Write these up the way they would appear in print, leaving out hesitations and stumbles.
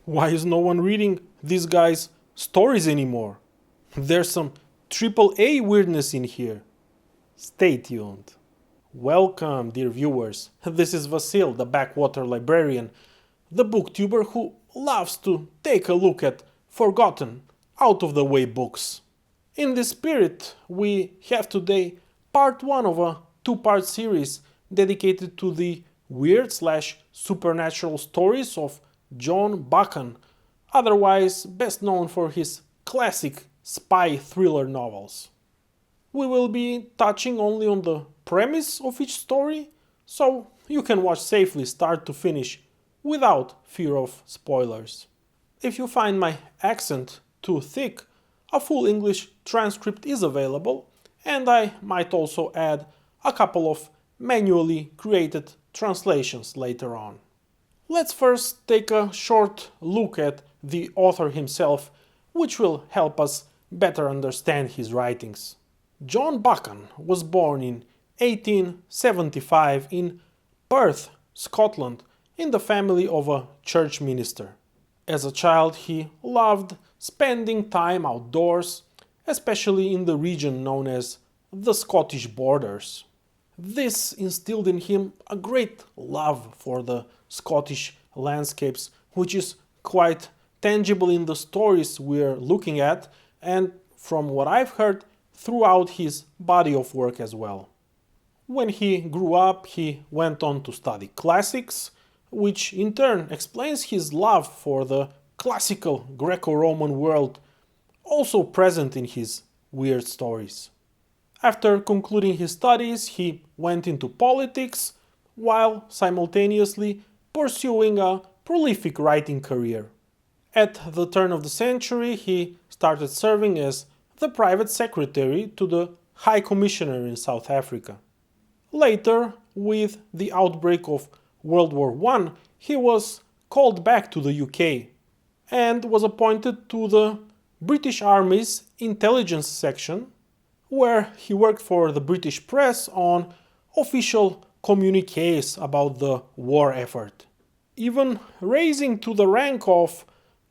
Why is no one reading these guys' stories anymore? There's some AAA weirdness in here. Stay tuned. Welcome, dear viewers. This is Vasil, the backwater librarian, the booktuber who loves to take a look at forgotten, out-of-the-way books. In this spirit, we have today part 1 of a two-part series dedicated to the weird/supernatural stories of John Buchan, otherwise best known for his classic spy thriller novels. We will be touching only on the premise of each story, so you can watch safely start to finish without fear of spoilers. If you find my accent too thick, a full English transcript is available, and I might also add a couple of manually created translations later on. Let's first take a short look at the author himself, which will help us better understand his writings. John Buchan was born in 1875 in Perth, Scotland, in the family of a church minister. As a child, he loved spending time outdoors, especially in the region known as the Scottish Borders. This instilled in him a great love for the Scottish landscapes, which is quite tangible in the stories we're looking at, and from what I've heard, throughout his body of work as well. When he grew up, he went on to study classics, which in turn explains his love for the classical Greco-Roman world, also present in his weird stories. After concluding his studies, he went into politics, while simultaneously pursuing a prolific writing career. At the turn of the century, he started serving as the private secretary to the High Commissioner in South Africa. Later, with the outbreak of World War I, he was called back to the UK and was appointed to the British Army's intelligence section, where he worked for the British press on official communiques about the war effort, even raising to the rank of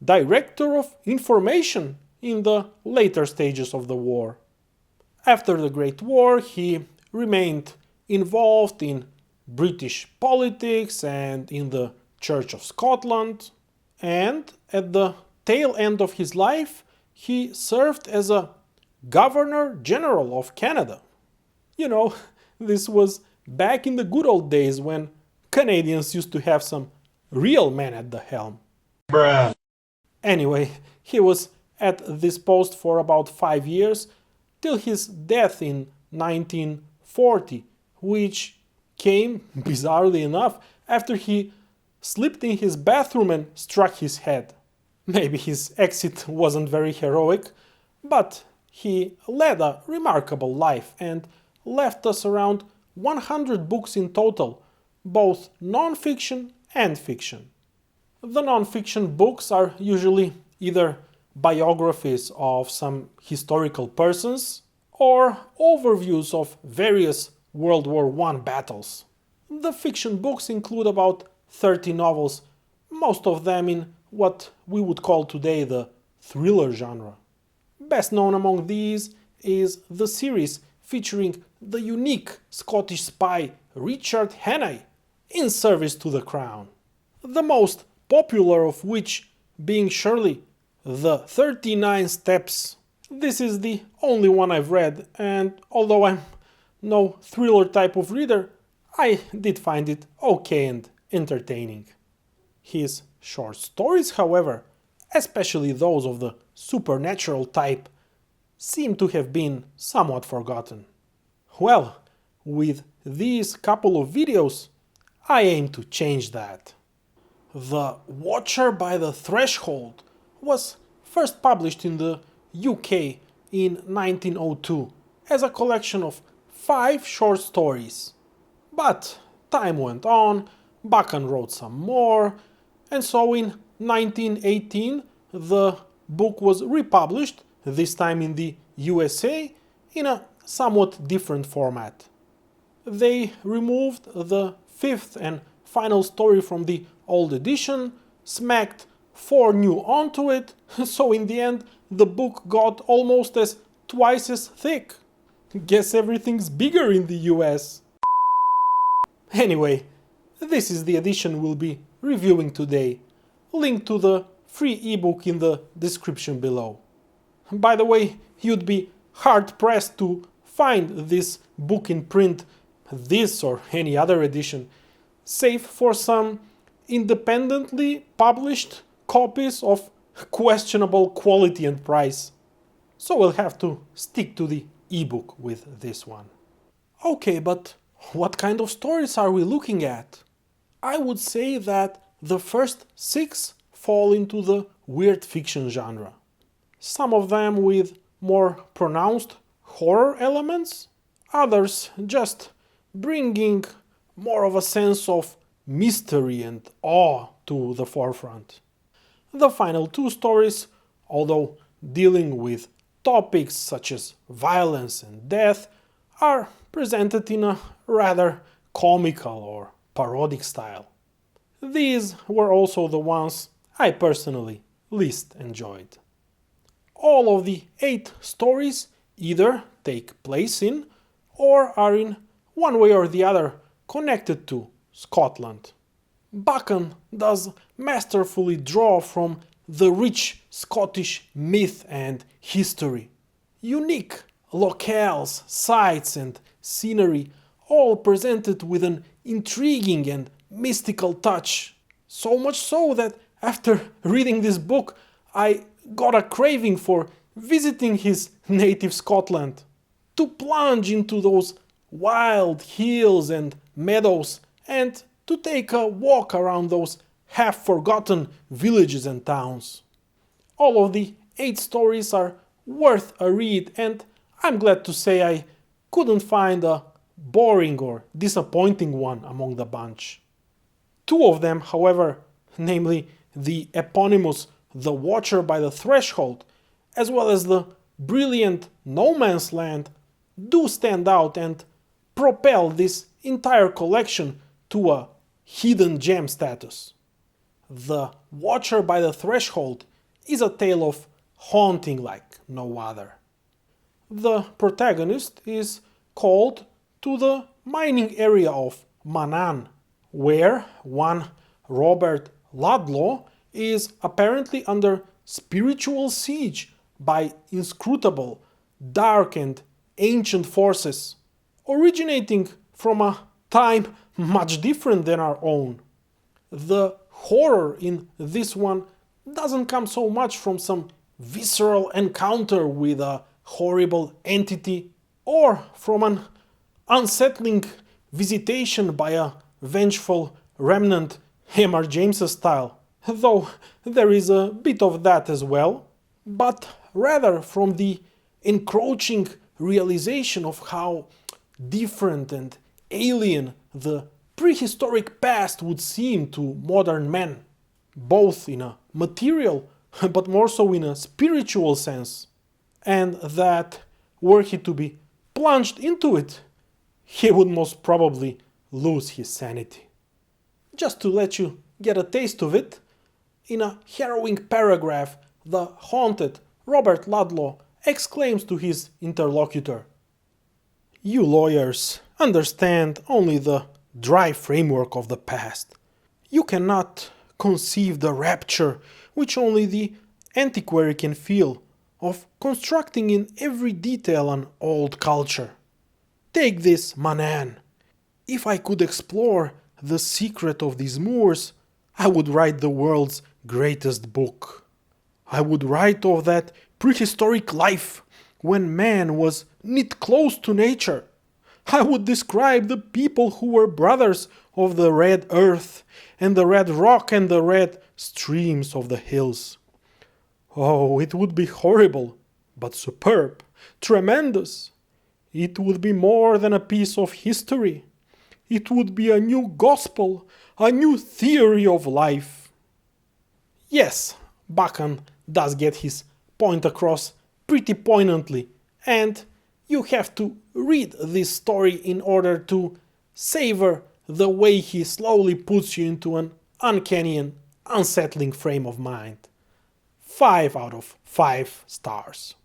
Director of Information in the later stages of the war. After the Great War, he remained involved in British politics and in the Church of Scotland, and at the tail end of his life, he served as a Governor General of Canada. You know, this was back in the good old days when Canadians used to have some real men at the helm. Bruh. Anyway, he was at this post for about 5 years, till his death in 1940, which came, bizarrely enough, after he slipped in his bathroom and struck his head. Maybe his exit wasn't very heroic, but he led a remarkable life and left us around 100 books in total, both non-fiction and fiction. The non-fiction books are usually either biographies of some historical persons or overviews of various World War I battles. The fiction books include about 30 novels, most of them in what we would call today the thriller genre. Best known among these is the series featuring the unique Scottish spy Richard Hannay in service to the crown. The most popular of which being surely the 39 Steps. This is the only one I've read, and although I'm no thriller type of reader, I did find it okay and entertaining. His short stories, however, especially those of the supernatural type, seem to have been somewhat forgotten. Well, with these couple of videos, I aim to change that. The Watcher by the Threshold was first published in the UK in 1902 as a collection of 5 short stories. But time went on, Buchan wrote some more, and so in 1918 the book was republished, this time in the USA, in a somewhat different format. They removed the 5th and final story from the old edition, smacked 4 new onto it, so in the end the book got almost twice as thick. Guess everything's bigger in the US. Anyway, this is the edition we'll be reviewing today. Link to the free ebook in the description below. By the way, you'd be hard pressed to find this book in print, this or any other edition, save for some independently published copies of questionable quality and price. So we'll have to stick to the ebook with this one. Okay, but what kind of stories are we looking at? I would say that the first 6 fall into the weird fiction genre. Some of them with more pronounced horror elements, others just bringing more of a sense of mystery and awe to the forefront. The final 2 stories, although dealing with topics such as violence and death, are presented in a rather comical or parodic style. These were also the ones I personally least enjoyed. All of the 8 stories either take place in or are in one way or the other connected to Scotland. Buchan does masterfully draw from the rich Scottish myth and history. Unique locales, sites and scenery, all presented with an intriguing and mystical touch. So much so that after reading this book, I got a craving for visiting his native Scotland, to plunge into those wild hills and meadows and to take a walk around those half-forgotten villages and towns. All of the 8 stories are worth a read, and I'm glad to say I couldn't find a boring or disappointing one among the bunch. 2 of them, however, namely the eponymous The Watcher by the Threshold, as well as the brilliant No Man's Land, do stand out and propel this entire collection to a hidden gem status. The Watcher by the Threshold is a tale of haunting like no other. The protagonist is called to the mining area of Mannan, where one Robert Ludlow is apparently under spiritual siege by inscrutable, dark and ancient forces, originating from a time much different than our own. The horror in this one doesn't come so much from some visceral encounter with a horrible entity or from an unsettling visitation by a vengeful remnant Hamar James's style, though there is a bit of that as well, but rather from the encroaching realization of how different and alien the prehistoric past would seem to modern men, both in a material but more so in a spiritual sense, and that were he to be plunged into it, he would most probably lose his sanity. Just to let you get a taste of it, in a harrowing paragraph, the haunted Robert Ludlow exclaims to his interlocutor, "You lawyers understand only the dry framework of the past. You cannot conceive the rapture which only the antiquary can feel of constructing in every detail an old culture. Take this Mannan. If I could explore the secret of these moors, I would write the world's greatest book. I would write of that prehistoric life when man was knit close to nature. I would describe the people who were brothers of the red earth and the red rock and the red streams of the hills. Oh, it would be horrible, but superb, tremendous. It would be more than a piece of history. It would be a new gospel, a new theory of life." Yes, Buchan does get his point across pretty poignantly, and you have to read this story in order to savor the way he slowly puts you into an uncanny and unsettling frame of mind. 5 out of 5 stars.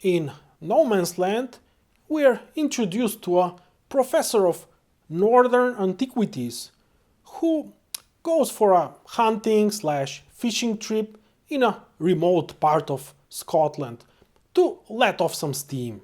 In No Man's Land, we're introduced to a professor of northern antiquities who goes for a hunting/fishing trip in a remote part of Scotland to let off some steam.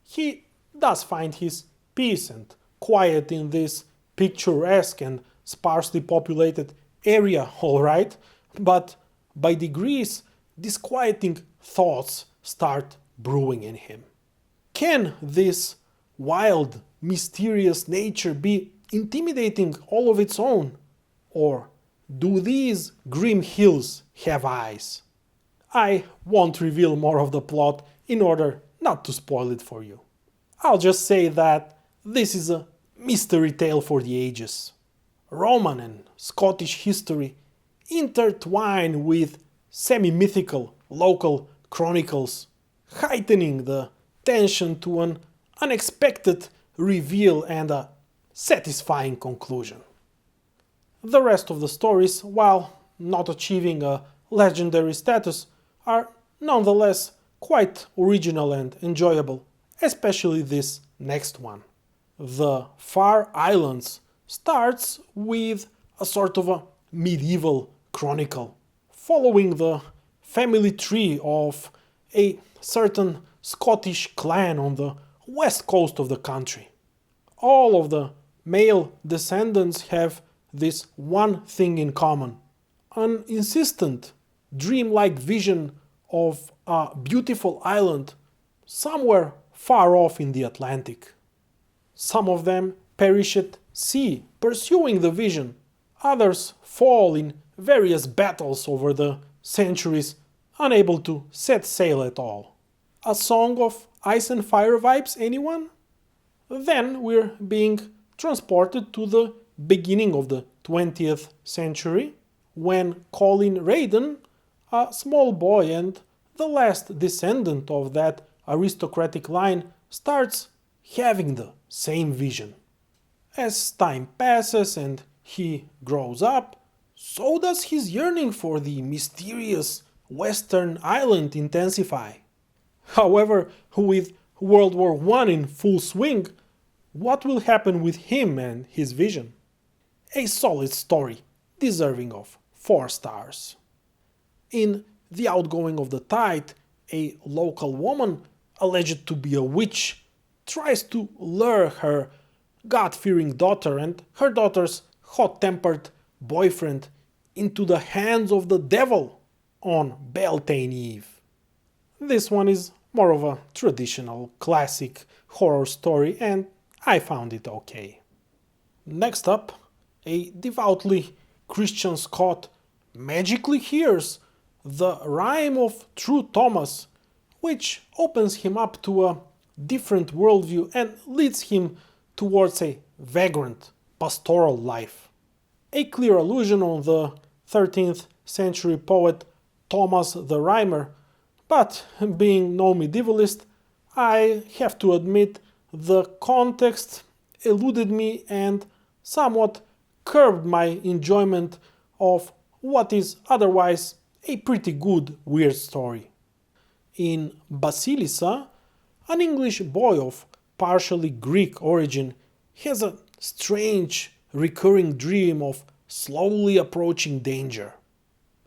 He does find his peace and quiet in this picturesque and sparsely populated area, alright, but by degrees, disquieting thoughts start brewing in him. Can this wild, mysterious nature be intimidating all of its own? Or do these grim hills have eyes? I won't reveal more of the plot in order not to spoil it for you. I'll just say that this is a mystery tale for the ages. Roman and Scottish history intertwine with semi-mythical local chronicles, heightening the tension to an unexpected reveal and a satisfying conclusion. The rest of the stories, while not achieving a legendary status, are nonetheless quite original and enjoyable, especially this next one. The Far Islands starts with a sort of a medieval chronicle, following the family tree of a certain Scottish clan on the west coast of the country. All of the male descendants have this one thing in common: an insistent, dreamlike vision of a beautiful island somewhere far off in the Atlantic. Some of them perish at sea pursuing the vision, others fall in various battles over the centuries, unable to set sail at all. A song of ice and fire vibes, anyone? Then we're being transported to the beginning of the 20th century, when Colin Raiden, a small boy and the last descendant of that aristocratic line, starts having the same vision. As time passes and he grows up, so does his yearning for the mysterious Western island intensify. However, with World War I in full swing, what will happen with him and his vision? A solid story, deserving of 4 stars. In The Outgoing of the Tide, a local woman, alleged to be a witch, tries to lure her God-fearing daughter and her daughter's hot-tempered boyfriend into the hands of the devil on Beltane Eve. This one is more of a traditional, classic horror story, and I found it okay. Next up, a devoutly Christian Scot magically hears the rhyme of True Thomas, which opens him up to a different worldview and leads him towards a vagrant, pastoral life. A clear allusion on the 13th century poet Thomas the Rhymer, but being no medievalist, I have to admit the context eluded me and somewhat curbed my enjoyment of what is otherwise a pretty good weird story. In Basilissa, an English boy of partially Greek origin has a strange recurring dream of slowly approaching danger.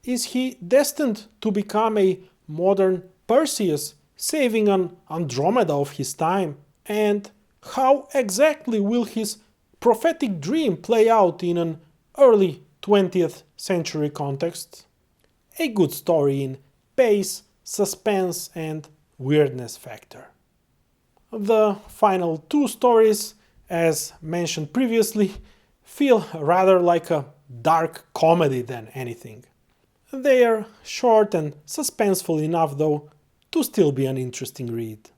Is he destined to become a modern Perseus, saving an Andromeda of his time? And how exactly will his prophetic dream play out in an early 20th century context? A good story in pace, suspense, and weirdness factor. The final 2 stories, as mentioned previously, feel rather like a dark comedy than anything. They are short and suspenseful enough, though, to still be an interesting read.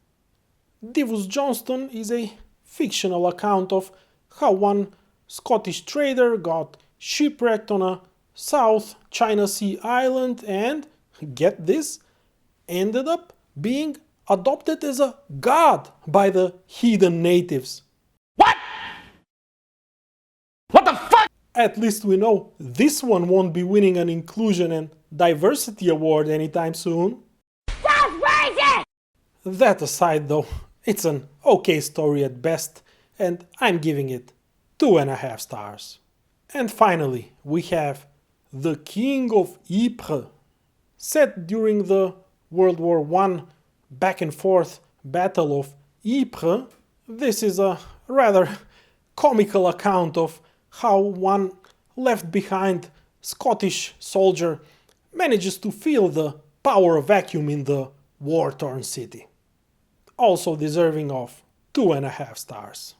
Divus Johnston is a fictional account of how one Scottish trader got shipwrecked on a South China Sea island and, get this, ended up being adopted as a god by the heathen natives. What? What the fuck? At least we know this one won't be winning an Inclusion and Diversity Award anytime soon. That's crazy! That aside though, it's an okay story at best, and I'm giving it 2.5 stars. And finally, we have The King of Ypres. Set during the World War I back and forth Battle of Ypres, this is a rather comical account of how one left behind Scottish soldier manages to feel the power vacuum in the war-torn city. Also deserving of 2.5 stars.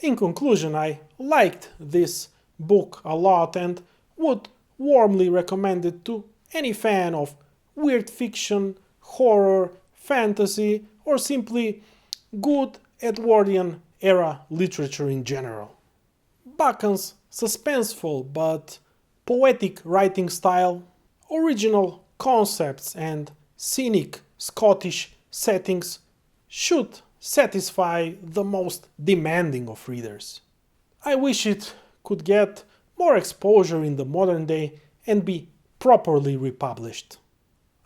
In conclusion, I liked this book a lot and would warmly recommend it to any fan of weird fiction, horror, fantasy, or simply good Edwardian era literature in general. Buchan's suspenseful but poetic writing style, original concepts and scenic Scottish settings should satisfy the most demanding of readers. I wish it could get more exposure in the modern day and be properly republished.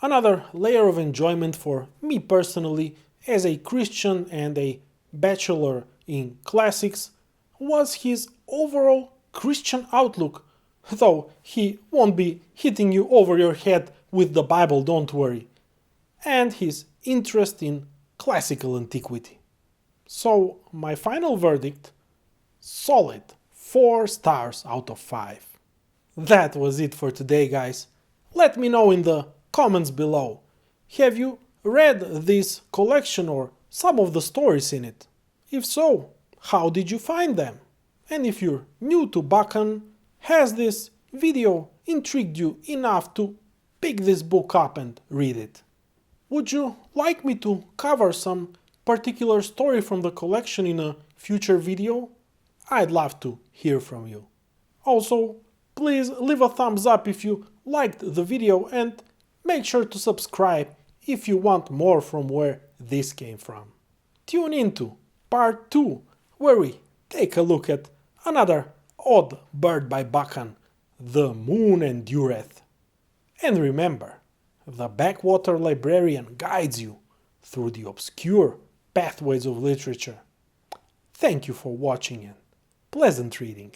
Another layer of enjoyment for me personally as a Christian and a bachelor in classics was his overall Christian outlook, though he won't be hitting you over your head with the Bible, don't worry, and his interest in classical antiquity. So my final verdict, solid 4 stars out of 5. That was it for today, guys. Let me know in the comments below. Have you read this collection or some of the stories in it? If so, how did you find them? And if you're new to Buchan, has this video intrigued you enough to pick this book up and read it? Would you like me to cover some particular story from the collection in a future video? I'd love to hear from you. Also, please leave a thumbs up if you liked the video and make sure to subscribe if you want more from where this came from. Tune into part 2, where we take a look at another odd bird by Buchan, the moon endureth. And remember, the Backwater Librarian guides you through the obscure pathways of literature. Thank you for watching and pleasant reading.